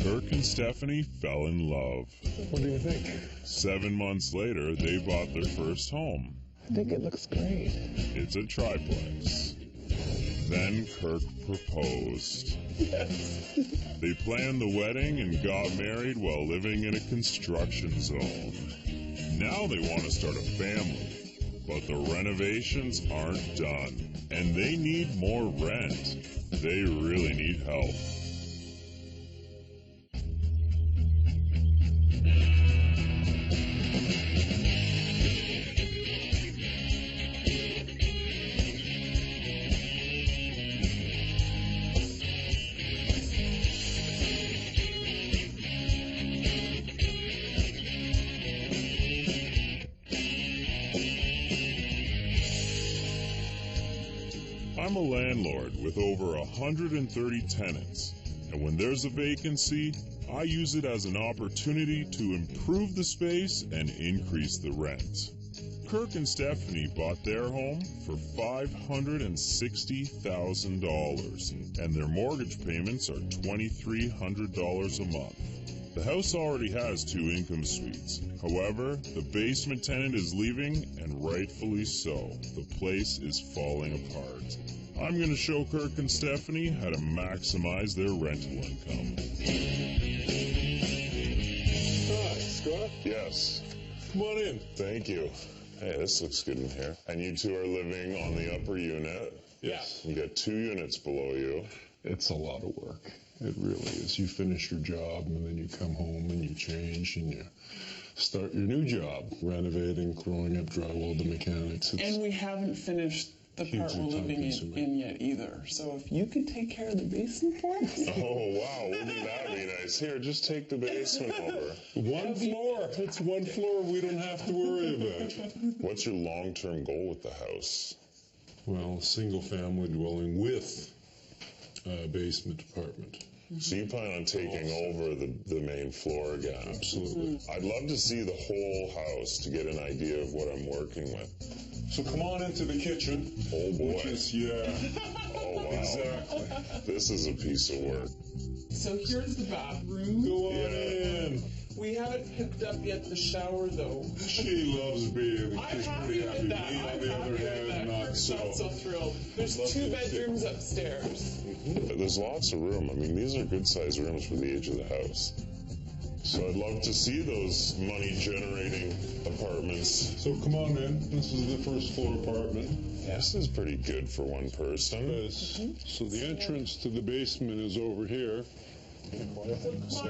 Kirk and Stephanie fell in love. What do you think? 7 months later, they bought their first home. I think it looks great. It's a triplex. Then Kirk proposed. Yes. They planned the wedding and got married while living in a construction zone. Now they want to start a family, but the renovations aren't done, and they need more rent. They really need help. I'm a landlord with over 130 tenants, and when there's a vacancy, I use it as an opportunity to improve the space and increase the rent. Kirk and Stephanie bought their home for $560,000, and their mortgage payments are $2,300 a month. The house already has 2 income suites. However, the basement tenant is leaving, and rightfully so. The place is falling apart. I'm going to show Kirk and Stephanie how to maximize their rental income. Hi, Scott. Yes. Come on in. Thank you. Hey, this looks good in here. And you two are living on the upper unit. Yes. You got 2 units below you. It's a lot of work. It really is. You finish your job and then you come home and you change and you start your new job, renovating, throwing up drywall to mechanics. And we haven't finished the part we're living in yet either. So if you could take care of the basement for us. Oh, wow. Wouldn't that be nice? Here, just take the basement over. One floor. It's one floor we don't have to worry about. What's your long-term goal with the house? Well, single family dwelling with a basement apartment. So you plan on taking over the main floor again? Absolutely. I'd love to see the whole house to get an idea of what I'm working with. So come on into the kitchen. Oh, boy. Oh, wow. Exactly. This is a piece of work. So here's the bathroom. Go on in. We haven't picked up yet the shower though. She loves being. I'm She's happy pretty with happy. that. Me, on the other hand, not so. Not so thrilled. There's Love 2 it. bedrooms upstairs. There's lots of room. I mean, these are good-sized rooms for the age of the house. So I'd love to see those money-generating apartments. So come on in. This is the first floor apartment. This is pretty good for one person. Yes. So the entrance to the basement is over here. Come on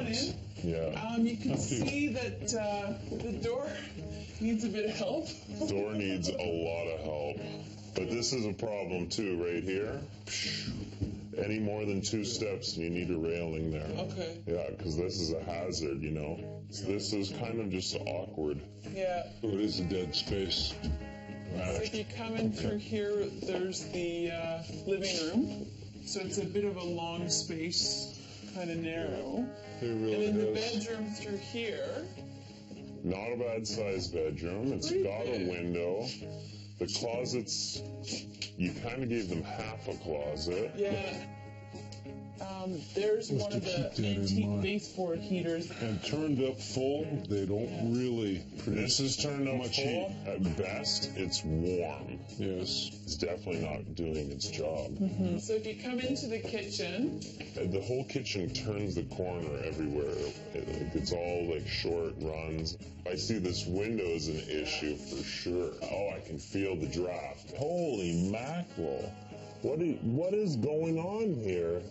in. Yeah. You can see that the door needs a bit of help. Door needs a lot of help. But this is a problem too, right here. Any more than 2 steps, you need a railing there. Okay. Yeah, because this is a hazard, you know. So this is kind of just awkward. Yeah. So it is a dead space. So if you come in through here, there's the living room. So it's a bit of a long space, kind of narrow. It really And then the is. bedroom through here. Not a bad-sized bedroom. It's Pretty got a big. window. The closets, you kind of gave them half a closet. Yeah. There's one of the keep that in antique mind. baseboard heaters. And turned up full, they don't really This produce is turned up much full. heat. At best, it's warm. Yes. It's definitely not doing its job. So if you come into the kitchen, The whole kitchen turns the corner everywhere. It's all like short runs. I see this window is an issue for sure. Oh, I can feel the draft. Holy mackerel. What is going on here?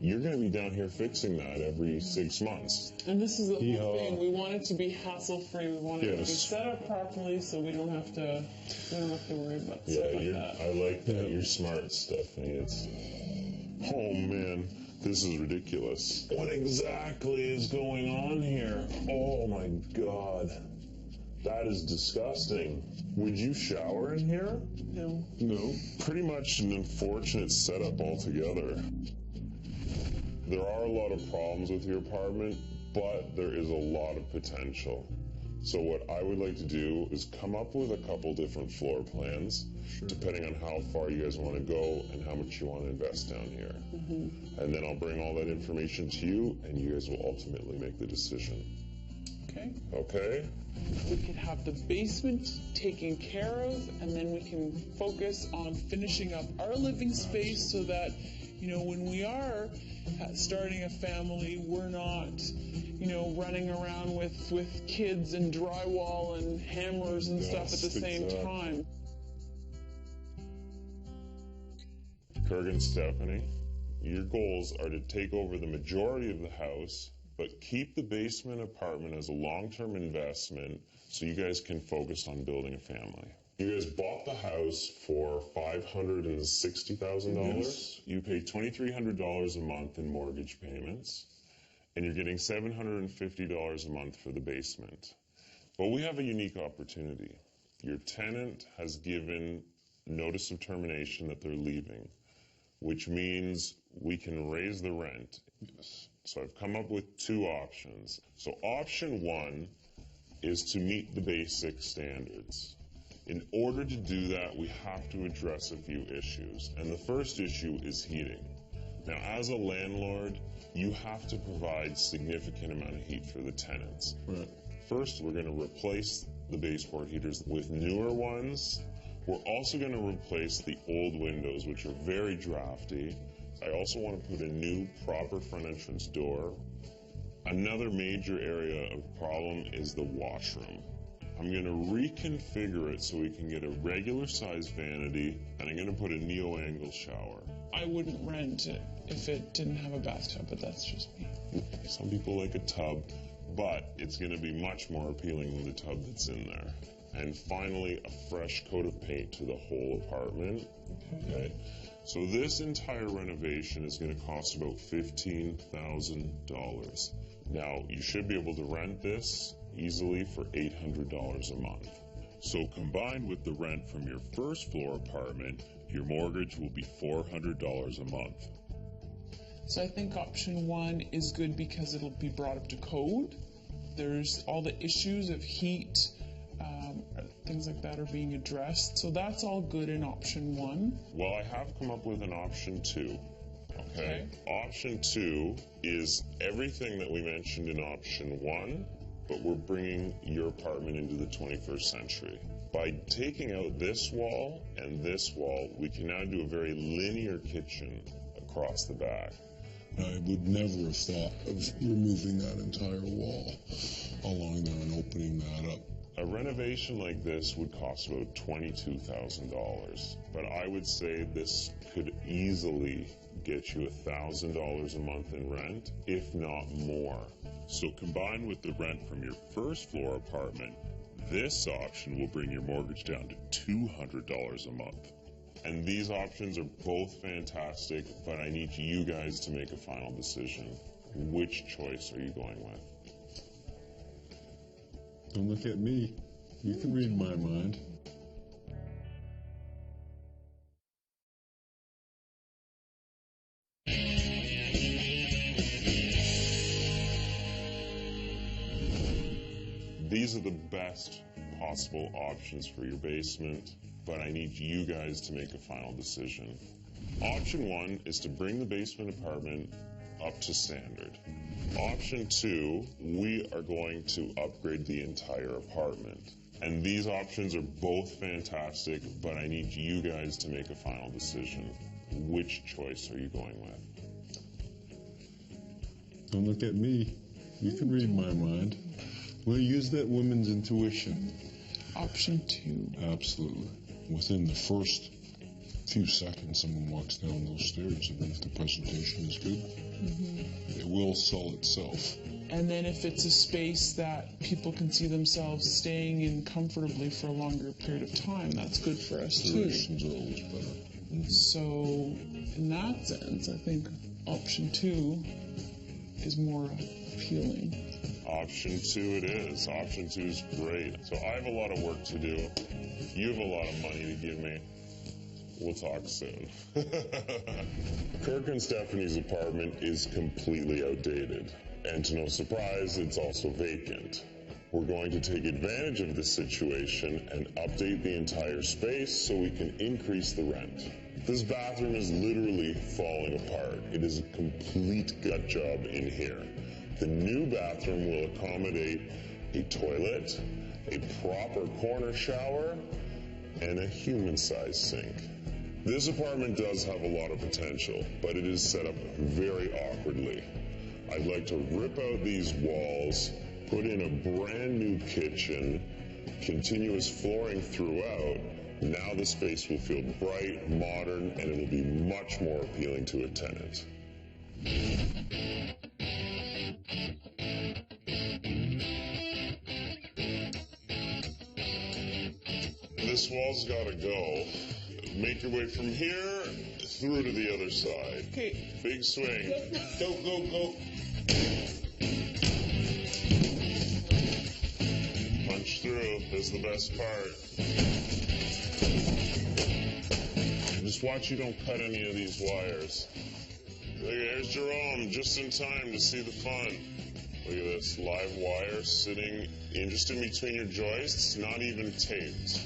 You're going to be down here fixing that every 6 months. and this is the whole Yeehaw. thing. We want it to be hassle-free. We want it to be Yes. set up properly, so we don't have to worry about stuff like that. I like that. You're smart, Stephanie. Oh man, this is ridiculous. What exactly is going on here? Oh my God. That is disgusting. Would you shower in here? No. No. Pretty much an unfortunate setup altogether. There are a lot of problems with your apartment, but there is a lot of potential. So what I would like to do is come up with a couple different floor plans, depending on how far you guys want to go and how much you want to invest down here. And then I'll bring all that information to you, and you guys will ultimately make the decision. Okay. Okay? We could have the basement taken care of, and then we can focus on finishing up our living space so that, you know, when we are starting a family, we're not, you know, running around with kids and drywall and hammers and stuff at the same time. Kirk and Stephanie, your goals are to take over the majority of the house, but keep the basement apartment as a long-term investment so you guys can focus on building a family. You guys bought the house for $560,000. Yes. You pay $2,300 a month in mortgage payments, and you're getting $750 a month for the basement. But we have a unique opportunity. Your tenant has given notice of termination that they're leaving, which means we can raise the rent. Yes. So I've come up with two options. So option one is to meet the basic standards. In order to do that, we have to address a few issues. And the first issue is heating. Now, as a landlord, you have to provide significant amount of heat for the tenants. Right. First, we're going to replace the baseboard heaters with newer ones. We're also going to replace the old windows, which are very drafty. I also want to put a new proper front entrance door. Another major area of problem is the washroom. I'm going to reconfigure it so we can get a regular size vanity, and I'm going to put a neo-angle shower. I wouldn't rent it if it didn't have a bathtub, but that's just me. Some people like a tub, but it's going to be much more appealing than the tub that's in there. And finally, a fresh coat of paint to the whole apartment. Okay. So this entire renovation is going to cost about $15,000. Now, you should be able to rent this easily for $800 a month. So combined with the rent from your first floor apartment, your mortgage will be $400 a month. So I think option one is good because it'll be brought up to code. There's all the issues of heat, things like that are being addressed. So that's all good in option one. Well, I have come up with an option two. Okay. Option two is everything that we mentioned in option one, but we're bringing your apartment into the 21st century. By taking out this wall and this wall, we can now do a very linear kitchen across the back. I would never have thought of removing that entire wall along there and opening that up. A renovation like this would cost about $22,000, but I would say this could easily get you $1,000 a month in rent, if not more. So combined with the rent from your first floor apartment, this option will bring your mortgage down to $200 a month. And these options are both fantastic, but I need you guys to make a final decision. Which choice are you going with? Don't look at me. You can read my mind. These are the best possible options for your basement, but I need you guys to make a final decision. Option one is to bring the basement apartment up to standard. Option two, we are going to upgrade the entire apartment. And these options are both fantastic, but I need you guys to make a final decision. Which choice are you going with? Don't look at me. You can read my mind. We'll use that woman's intuition. Option two. Absolutely. Within the first few seconds, someone walks down those stairs, even if the presentation is good, it will sell itself. And then if it's a space that people can see themselves staying in comfortably for a longer period of time, that's good for us too. Durations are always better. So in that sense, I think option two is more appealing. Option two it is. Option two is great. So I have a lot of work to do. You have a lot of money to give me. We'll talk soon. Kirk and Stephanie's apartment is completely outdated. And to no surprise, it's also vacant. We're going to take advantage of this situation and update the entire space so we can increase the rent. This bathroom is literally falling apart. It is a complete gut job in here. The new bathroom will accommodate a toilet, a proper corner shower, and a human-sized sink. This apartment does have a lot of potential, but it is set up very awkwardly. I'd like to rip out these walls, put in a brand new kitchen, continuous flooring throughout. Now the space will feel bright, modern, and it will be much more appealing to a tenant. This wall's gotta go. Make your way from here through to the other side. Okay. Big swing. Go, go, go. Punch through is the best part. Just watch you don't cut any of these wires. There's Jerome, just in time to see the fun. Look at this live wire sitting in just in between your joists, not even taped.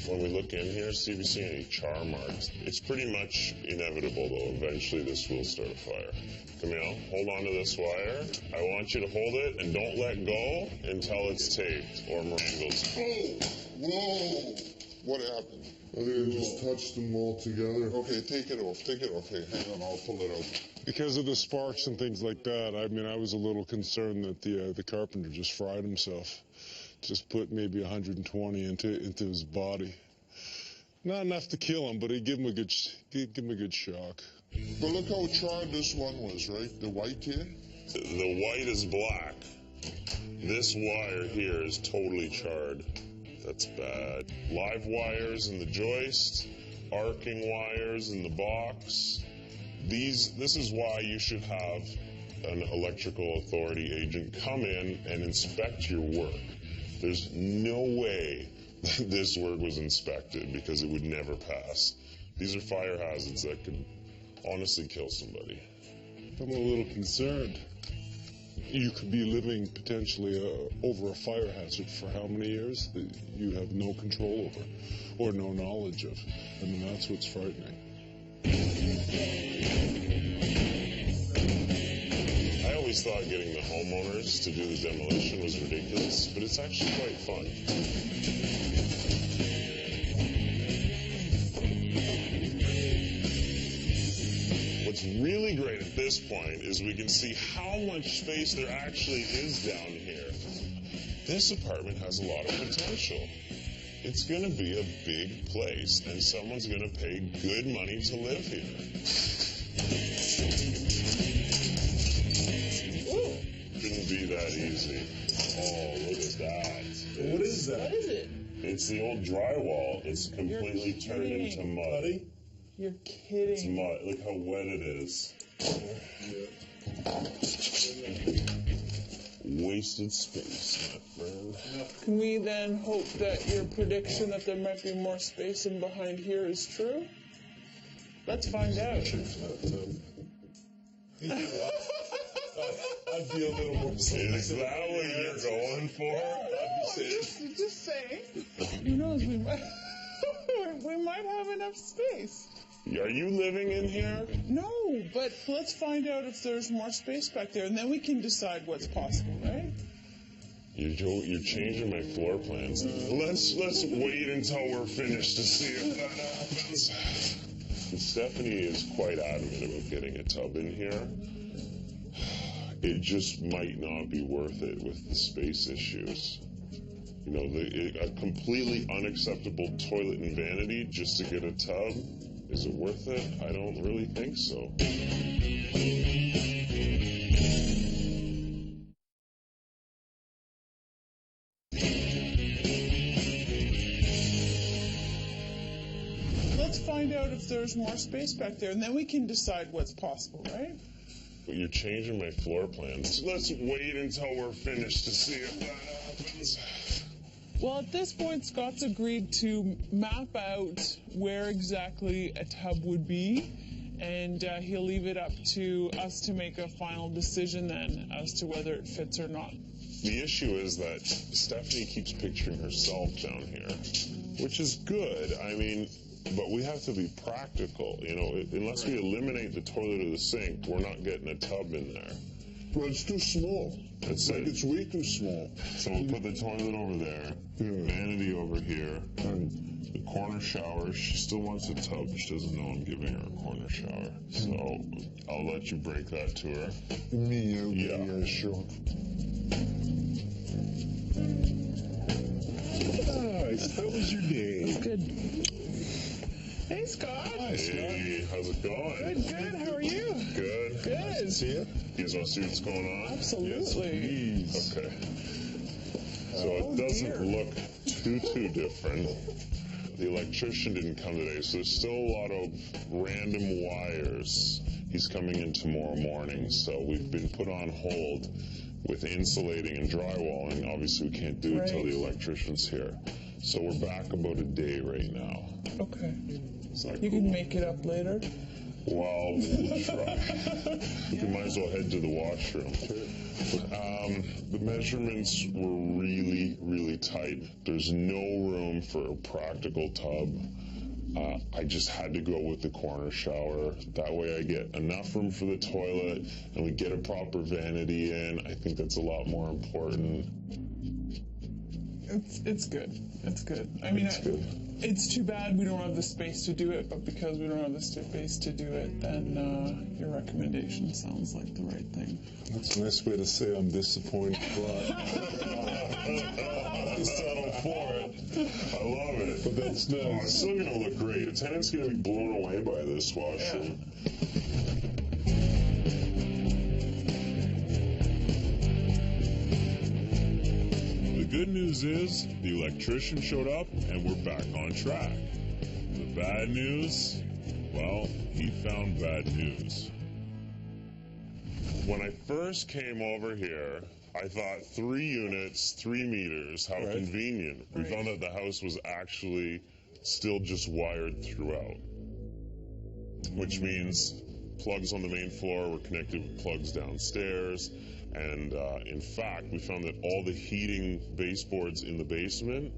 When we look in here, see if you see any char marks. It's pretty much inevitable, though. Eventually, this will start a fire. Camille, hold on to this wire. I want you to hold it and don't let go until it's taped or mangles. Oh, whoa! What happened? I think I just touched them all together. Okay, take it off. Take it off. Hey, hang on, I'll pull it out. Because of the sparks and things like that, I mean, I was a little concerned that the carpenter just fried himself. Just put maybe 120 into his body. Not enough to kill him, but it gave him a good shock. But look how charred this one was, right? The white here? The white is black. This wire here is totally charred. That's bad. Live wires in the joist, arcing wires in the box. This is why you should have an electrical authority agent come in and inspect your work. There's no way this work was inspected because it would never pass. These are fire hazards that could honestly kill somebody. I'm a little concerned. You could be living potentially over a fire hazard for how many years that you have no control over or no knowledge of. I mean, that's what's frightening. I always thought getting the homeowners to do the demolition was ridiculous, but it's actually quite fun. What's really great at this point is we can see how much space there actually is down here. This apartment has a lot of potential. It's going to be a big place, and someone's going to pay good money to live here. Couldn't be that easy. Oh, look at that. What is that? What is it? It's the old drywall. It's completely turned into mud. Buddy? You're kidding. It's mud. Look how wet it is. Wasted space, my friend. Can we then hope that your prediction that there might be more space in behind here is true? Let's find out. I'd be a little more Is that what you're going for? Just saying. Who knows? We might have enough space. Are you living in here? No, but let's find out if there's more space back there, and then we can decide what's possible, right? You're changing my floor plans. Let's wait until we're finished to see if that happens. And Stephanie is quite adamant about getting a tub in here. It just might not be worth it with the space issues. You know, a completely unacceptable toilet and vanity just to get a tub. Is it worth it? I don't really think so. Let's find out if there's more space back there, and then we can decide what's possible, right? But you're changing my floor plans. Let's wait until we're finished to see if that happens. Well, at this point, Scott's agreed to map out where exactly a tub would be, and he'll leave it up to us to make a final decision then as to whether it fits or not The issue is that Stephanie keeps picturing herself down here, which is good. I mean, but we have to be practical. You know, unless we eliminate the toilet or the sink, we're not getting a tub in there. But it's too small. That's Like, it. it's way too small. So we'll put the toilet over there, vanity over here, the corner shower. She still wants a tub. She doesn't know I'm giving her a corner shower. So I'll let you break that to her. Me, okay, Yeah. yeah, sure. Nice. How was your day? Good. Hey, Scott. Hey, how's it going? Good, good. How are you? Good. Good. See ya. You guys want to see what's going on? Absolutely. Please. Okay. So Oh, it doesn't dear. look too different. The electrician didn't come today, so there's still a lot of random wires. He's coming in tomorrow morning, so we've been put on hold with insulating and drywalling. Obviously, we can't do it till the electrician's here. So we're back about a day right now. Okay. Is that You cool? can make it up later. Well, we'll try. We might as well head to the washroom. The measurements were really tight. There's no room for a practical tub. I just had to go with the corner shower. That way I get enough room for the toilet and we get a proper vanity in. I think that's a lot more important. It's good. It's good. I mean, it's too bad we don't have the space to do it, but because we don't have the space to do it, then your recommendation sounds like the right thing. That's a nice way to say I'm disappointed, but Settle for it. I love it. but that's Oh, it's nice. still gonna look great. The tenant's gonna be blown away by this washroom. The good news is the electrician showed up and we're back on track. The bad news, well, he found bad news. When I first came over here, I thought 3 units, 3 meters, how convenient. We found out the house was actually still just wired throughout, which means plugs on the main floor were connected with plugs downstairs. And in fact, we found that all the heating baseboards in the basement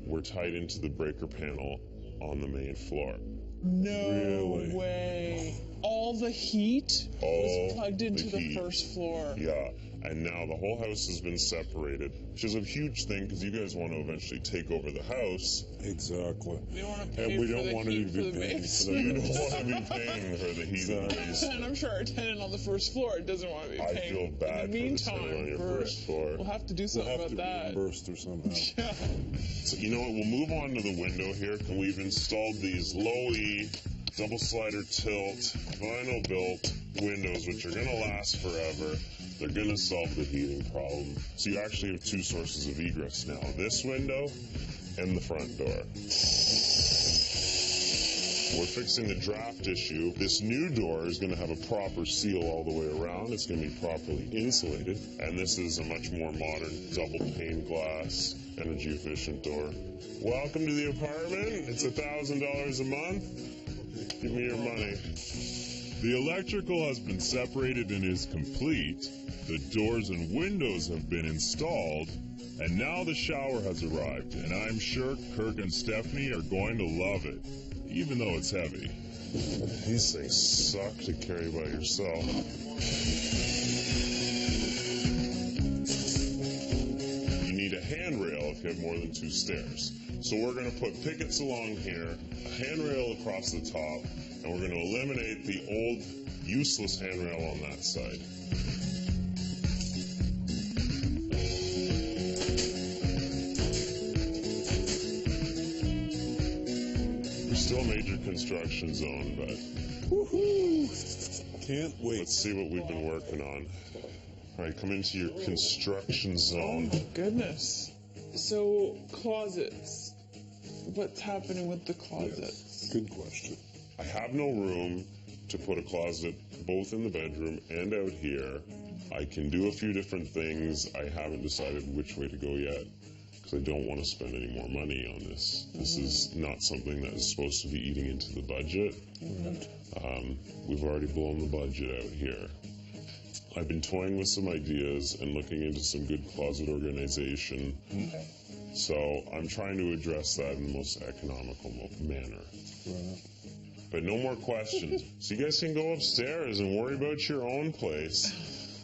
were tied into the breaker panel on the main floor. No way. All the heat was plugged into the the heat. first floor. Yeah, and now the whole house has been separated, which is a huge thing because you guys want to eventually take over the house. Exactly. We don't want to pay And we for don't the want to heat be for the paying for basement. You don't want to be paying for the heat in the basement. And I'm sure our tenant on the first floor doesn't want to be I paying. feel bad In for the the tenant on meantime, your first floor. we'll have to do We'll something have about to that. reimburse her somehow. Yeah. So you know what? We'll move on to the window here. We've installed these low E double slider tilt vinyl built windows, which are going to last forever. They're going to solve the heating problem. So you actually have 2 sources of egress now: this window and the front door. We're fixing the draft issue. This new door is going to have a proper seal all the way around. It's going to be properly insulated. And this is a much more modern double pane glass, energy efficient door. Welcome to the apartment. It's $1,000 a month. Give me your money. The electrical has been separated and is complete. The doors and windows have been installed. And now the shower has arrived. And I'm sure Kirk and Stephanie are going to love it, even though it's heavy. These things suck to carry by yourself. You need a handrail if you have more than 2 stairs. So we're going to put pickets along here, a handrail across the top, and we're going to eliminate the old useless handrail on that side. We're still a major construction zone, but Can't wait. let's see what we've been working on. All right, come into your construction Oh zone. my goodness. So, closets. What's happening with the closets? Good question. I have no room to put a closet both in the bedroom and out here. I can do a few different things. I haven't decided which way to go yet because I don't want to spend any more money on this. This is not something that is supposed to be eating into the budget. We've already blown the budget out here. I've been toying with some ideas and looking into some good closet organization. Okay. So I'm trying to address that in the most economical manner. Right. But no more questions. So you guys can go upstairs and worry about your own place.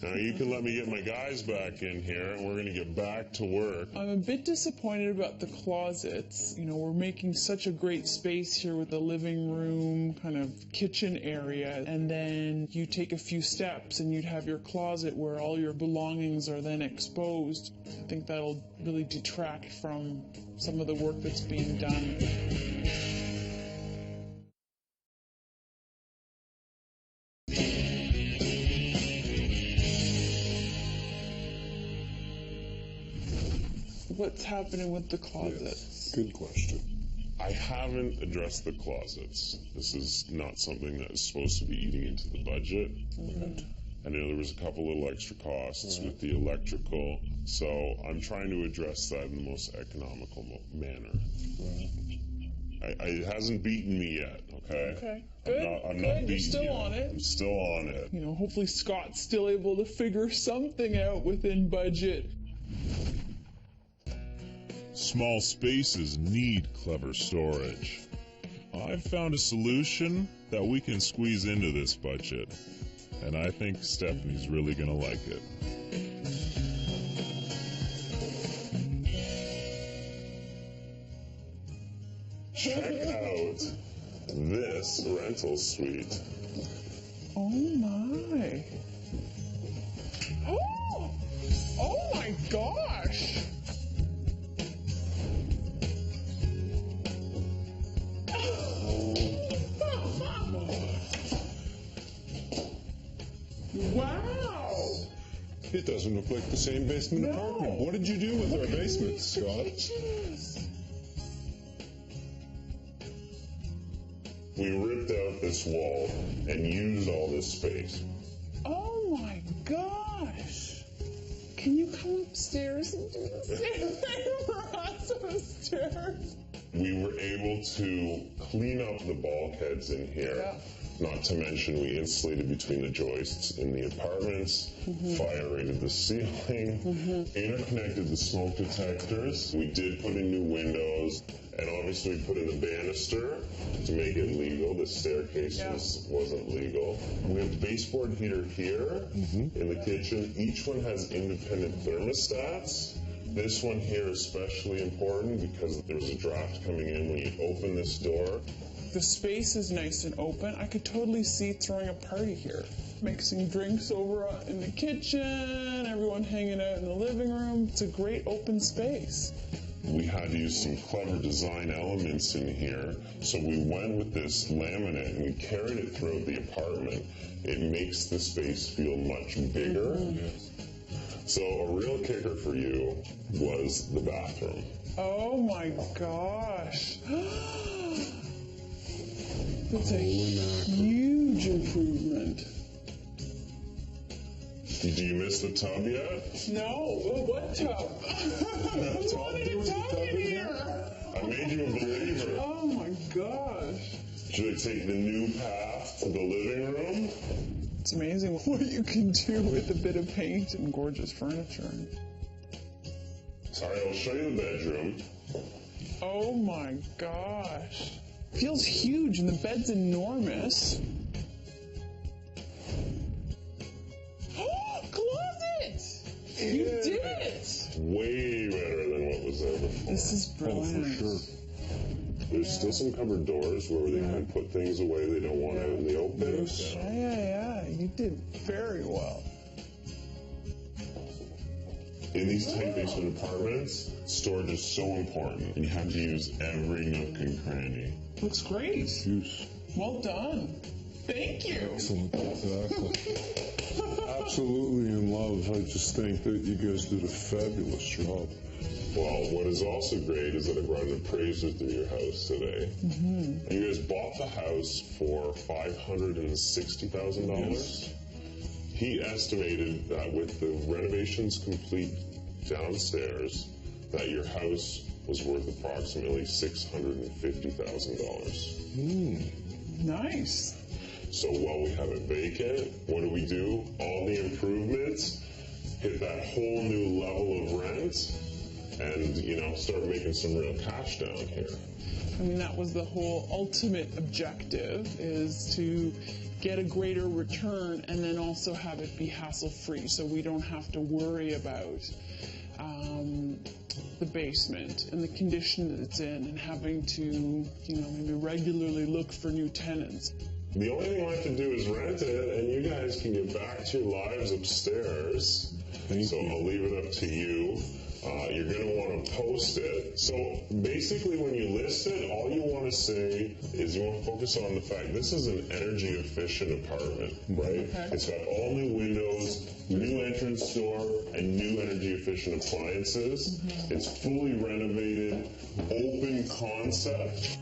Now you can let me get my guys back in here, and we're going to get back to work. I'm a bit disappointed about the closets. You know, we're making such a great space here with the living room, kind of kitchen area, and then you take a few steps and you'd have your closet where all your belongings are then exposed. I think that'll really detract from some of the work that's being done. What's happening with the closets? Good question. I haven't addressed the closets. This is not something that is supposed to be eating into the budget. I know there was a couple little extra costs with the electrical, so I'm trying to address that in the most economical manner. It hasn't beaten me yet, okay? Okay, good. I'm good. not You're beaten still yet. on it. I'm still on it. You know, hopefully Scott's still able to figure something out within budget. Small spaces need clever storage. I've found a solution that we can squeeze into this budget, and I think Stephanie's really gonna like it. Check out this rental suite. Oh my. Oh my gosh. Wow. It doesn't look like the same basement apartment. What did you do with our basement, Scott? We ripped out this wall and used all this space. Oh my gosh. Can you come upstairs and do the same thing for us upstairs? We were able to clean up the bulkheads in here. Yeah. Not to mention we insulated between the joists in the apartments, fire rated the ceiling, interconnected the smoke detectors. We did put in new windows, and obviously we put in the banister to make it legal. The staircase wasn't legal. We have the baseboard heater here in the kitchen. Each one has independent thermostats. This one here is especially important because there's a draft coming in when you open this door. The space is nice and open. I could totally see throwing a party here. Mixing drinks over in the kitchen, everyone hanging out in the living room. It's a great open space. We had to use some clever design elements in here, so we went with this laminate and we carried it throughout the apartment. It makes the space feel much bigger. So a real kicker for you was the bathroom. Oh my gosh. That's a huge improvement. Did you miss the tub yet? No, what tub? Who wanted a tub in here? I made you a believer. Oh my gosh. Should I take the new path to the living room? It's amazing what you can do with a bit of paint and gorgeous furniture. Sorry, I'll show you the bedroom. Oh my gosh. Feels huge and the bed's enormous. Oh, closet! You did it! Way better than what was there before. This is brilliant. For sure. There's still some cupboard doors where they can put things away they don't want out in the open. Yeah, you did very well. In these tight basement apartments, storage is so important, and you have to use every nook and cranny. Looks great. Juice. Well done. Thank you. Excellent. Exactly. Absolutely in love. I just think that you guys did a fabulous job. Well, what is also great is that I brought an appraiser through your house today. You guys bought the house for $560,000. Yes. He estimated that with the renovations complete downstairs, that your house was worth approximately $650,000. Nice. So while we have it vacant, what do? All the improvements, hit that whole new level of rent, and, you know, start making some real cash down here. I mean, that was the whole ultimate objective, is to get a greater return and then also have it be hassle-free, so we don't have to worry about the basement and the condition that it's in and having to, you know, maybe regularly look for new tenants. The only thing I have to do is rent it, and you guys can get back to your lives upstairs. So I'll leave it up to you. You're going to want to post it. So basically when you list it, all you want to say is you want to focus on the fact this is an energy efficient apartment, right? Okay. It's got all new windows, new entrance door, and new energy efficient appliances. It's fully renovated, open concept.